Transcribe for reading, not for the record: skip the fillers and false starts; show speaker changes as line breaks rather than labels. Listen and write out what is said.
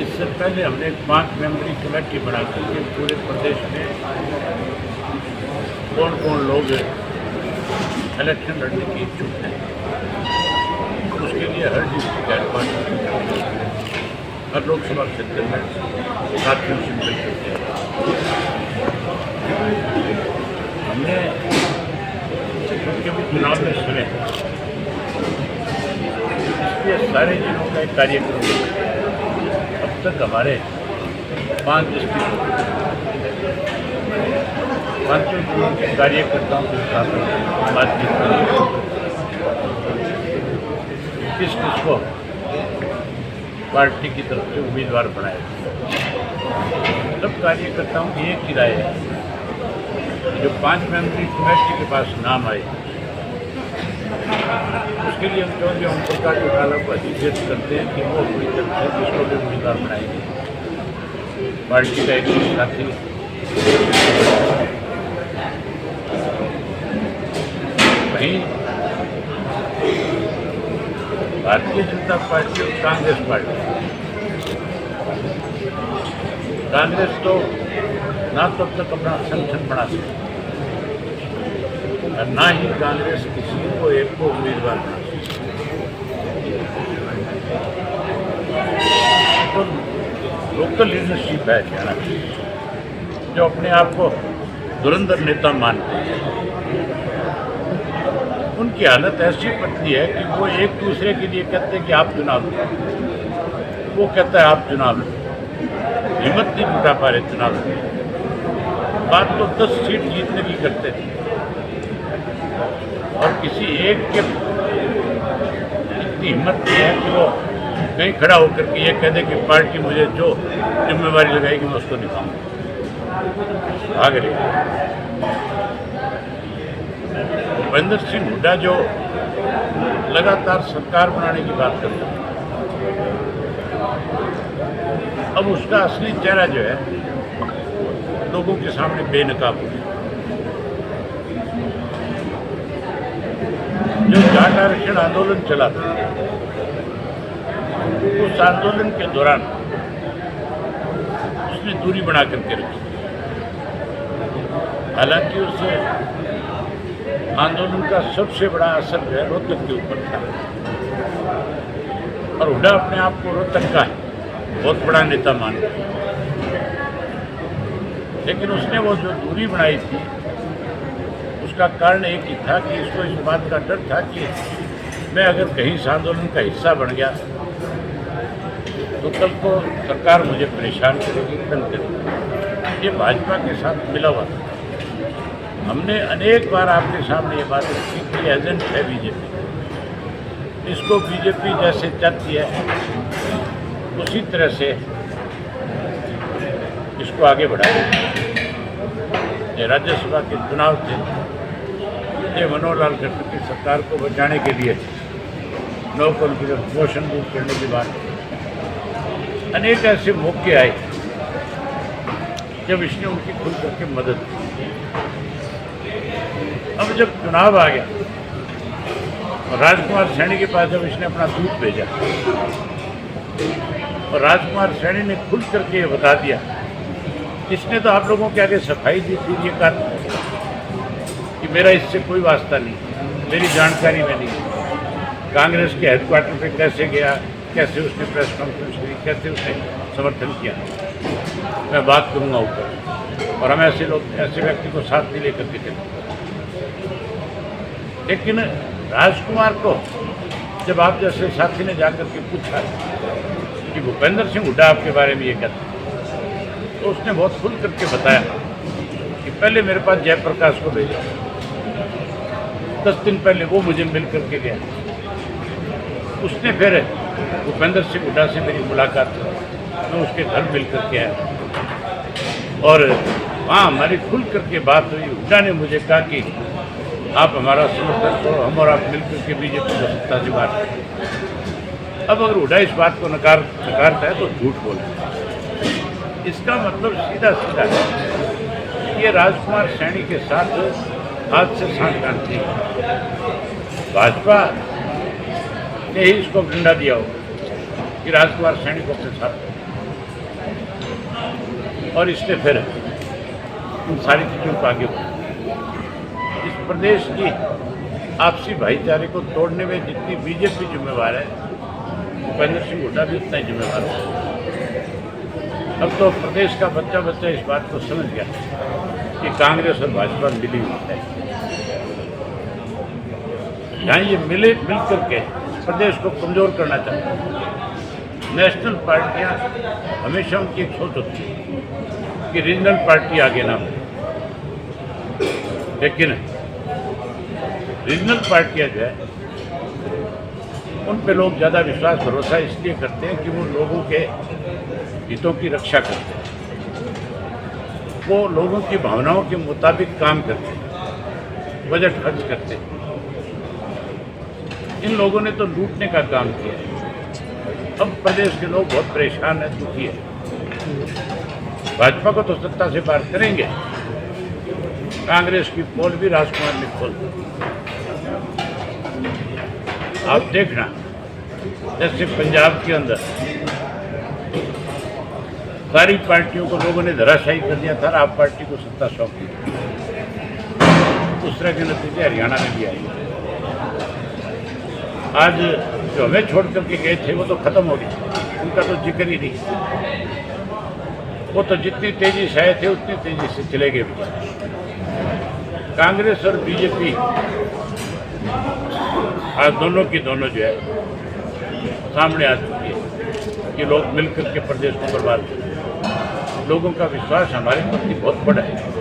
इससे पहले हमने एक 5 मेंबरी कमेटी बना करके पूरे प्रदेश में कौन कौन लोग इलेक्शन लड़ने की इच्छुक हैं, उसके लिए हर डिस्ट्रिक्ट हेडक्वार्टर, हर लोकसभा क्षेत्र में साथियों से मिल करके हमने उनके भी चुनाव में सुने, इसलिए सारे जिलों का एक कार्यक्रम अब तक हमारे 5 डिस्ट्रिक्ट 5 जिलों के कार्यकर्ताओं के साथ बातचीत करें, किस को पार्टी की तरफ से उम्मीदवार बनाया। सब कार्यकर्ताओं की एक ही राय है, जो 5 मेंबरी कमेटी के पास नाम आए उसके लिए हम चौधरी ओम प्रकाश चौटाला को अधिकृत करते हैं कि वो अपनी तरफ से जिसको भी उम्मीदवार बनाएंगे। पार्टी का एक साथी वहीं भारतीय जनता पार्टी और कांग्रेस पार्टी, कांग्रेस तो ना तब तक अपना संगठन बना सकती और ना ही कांग्रेस किसी को एक को उम्मीदवार बना सकती। तो लोकल लीडरशिप है हरियाणा की, जो अपने आप को धुरंधर नेता मानते हैं, उनकी हालत ऐसी पड़ती है कि वो एक दूसरे के लिए कहते हैं कि आप चुनाव लो, वो कहता है आप चुनाव लो, हिम्मत नहीं जुटा पा रहे चुनाव लो। बात तो 10 सीट जीतने की करते थे और किसी एक के इतनी हिम्मत नहीं है कि वो कहीं खड़ा होकर के ये कह दे कि पार्टी मुझे जो जिम्मेवारी लगाएगी मैं उसको निभाऊंगा। आगे भूपेंद्र सिंह हुड्डा जो लगातार सरकार बनाने की बात करते हैं, अब उसका असली चेहरा जो है लोगों के सामने बेनकाब हो गया। जो जाट आरक्षण आंदोलन चला था, उस आंदोलन के दौरान उसने दूरी बना करके रखी। हालांकि उस आंदोलन का सबसे बड़ा असर जो है रोहतक के ऊपर था और हुड्डा अपने आप को रोहतक का बहुत बड़ा नेता मानता है, लेकिन उसने वो जो दूरी बनाई थी उसका कारण एक ही था कि इसको इस बात का डर था कि मैं अगर कहीं इस आंदोलन का हिस्सा बन गया तो कल को सरकार मुझे परेशान करेगी, तंग करेगी। ये भाजपा के साथ मिला हुआ था। हमने अनेक बार आपके सामने ये बात रखी कि एजेंट है बीजेपी, इसको बीजेपी जैसे चाहती है उसी तरह से इसको आगे बढ़ाए। ये राज्यसभा के चुनाव थे, ये मनोहर लाल खट्टर की सरकार को बचाने के लिए नो कॉन्फिडेंस मोशन मूव करने के बाद अनेक ऐसे मौके आए जब इसने उनकी खुल करके मदद की। अब जब चुनाव आ गया और राजकुमार सैनी के पास जब इसने अपना दूत भेजा और राजकुमार सैनी ने खुल करके ये बता दिया, इसने तो आप लोगों के आगे सफाई दी थी, ये कहा कि मेरा इससे कोई वास्ता नहीं, मेरी जानकारी में नहीं, कांग्रेस के हेडक्वार्टर पे कैसे गया, कैसे उसने प्रेस कॉन्फ्रेंस की, कैसे उसने समर्थन किया, मैं बात करूंगा ऊपर, और हम ऐसे लोग ऐसे व्यक्ति को साथ नहीं लेकर के चले। लेकिन राजकुमार को जब आप जैसे साथी ने जाकर के पूछा कि भूपेंद्र सिंह हुड्डा आपके बारे में ये कहते हैं, तो उसने बहुत खुल करके बताया कि पहले मेरे पास जयप्रकाश को भेजा, 10 दिन पहले वो मुझे मिल करके गया, उसने फिर भूपेंद्र सिंह हुड्डा से मेरी मुलाकात की, मैं उसके घर मिल करके आया और वहाँ हमारी खुल करके बात हुई। हुड्डा ने मुझे कहा कि आप हमारा समर्थन करो, हम और आप मिलकर के बीजेपी को सत्ता से बात करें। अब अगर हुड्डा इस बात को नकारता है तो झूठ बोलता है। इसका मतलब सीधा सीधा है ये राजकुमार सैनी के साथ हाथ से सांठगांठ थी। भाजपा ने ही इसको डंडा दिया हो कि राजकुमार सैनी को अपने साथ, और इसने फिर इन सारी चीज़ों को आगे बढ़ाया। इस प्रदेश की आपसी भाईचारे को तोड़ने में जितनी बीजेपी जिम्मेवार है, भूपेंद्र सिंह हुड्डा भी उतना ही जिम्मेवार है। अब तो प्रदेश का बच्चा बच्चा इस बात को समझ गया कि कांग्रेस और भाजपा मिली हुई है। यहाँ ये मिल करके प्रदेश को कमजोर करना चाहते हैं। नेशनल पार्टियां हमेशा उनकी एक सोच होती है कि रीजनल पार्टी आगे ना हो, लेकिन रीजनल पार्टियां जो है उन पे लोग ज़्यादा विश्वास भरोसा इसलिए करते हैं कि वो लोगों के हितों की रक्षा करते हैं, वो लोगों की भावनाओं के मुताबिक काम करते हैं, बजट खर्च करते हैं। इन लोगों ने तो लूटने का काम किया है। अब प्रदेश के लोग बहुत परेशान हैं, दुखी है। भाजपा को तो सत्ता से बाहर करेंगे। कांग्रेस की पोल भी राजकुमार ने खोल दी। आप देखना, जैसे पंजाब के अंदर सारी पार्टियों को लोगों ने धराशायी कर दिया था, आप पार्टी को सत्ता सौंप दी। उस तरह के नतीजे हरियाणा में भी आए। आज जो हमें छोड़ करके गए थे वो तो खत्म हो गए, उनका तो जिक्र ही नहीं। वो तो जितनी तेजी से आए थे उतनी तेजी से चले गए भी। कांग्रेस और बीजेपी आज दोनों की दोनों जो है सामने आ चुकी है कि लोग मिलकर के प्रदेश को बर्बाद करें। लोगों का विश्वास हमारे प्रति बहुत बड़ा है।